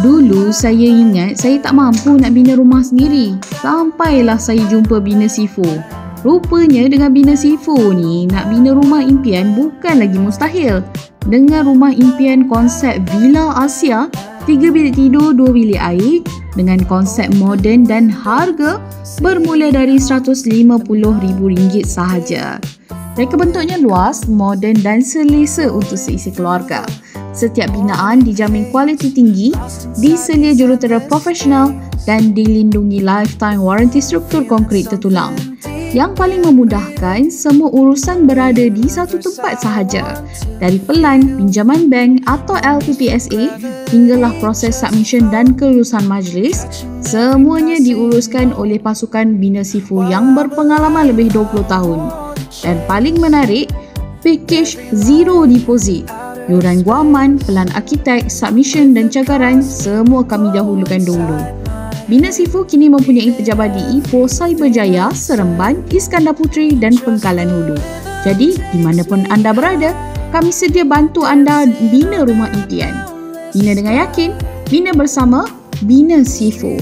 Dulu saya ingat saya tak mampu nak bina rumah sendiri. Sampailah saya jumpa Bina Sifo. Rupanya dengan Bina Sifo ni, nak bina rumah impian bukan lagi mustahil. Dengan rumah impian konsep Villa Asia, 3 bilik tidur, 2 bilik air dengan konsep moden dan harga bermula dari RM150,000 sahaja. Reka bentuknya luas, moden dan selesa untuk seisi keluarga. Setiap binaan dijamin kualiti tinggi, diselia jurutera profesional dan dilindungi lifetime warranty struktur konkrit tertulang. Yang paling memudahkan, semua urusan berada di satu tempat sahaja. Dari pelan, pinjaman bank atau LPPSA hinggalah proses submission dan kelulusan majlis, semuanya diuruskan oleh pasukan Bina Sifo yang berpengalaman lebih 20 tahun. Dan paling menarik, package zero deposit. Yuran guaman, pelan arkitek, submission dan cagaran semua kami dahulukan dulu. Bina Sifo kini mempunyai pejabat di Ipoh, Cyberjaya, Seremban, Iskandar Puteri dan Pengkalan Hulu. Jadi, di mana pun anda berada, kami sedia bantu anda bina rumah impian. Bina dengan yakin, bina bersama Bina Sifo.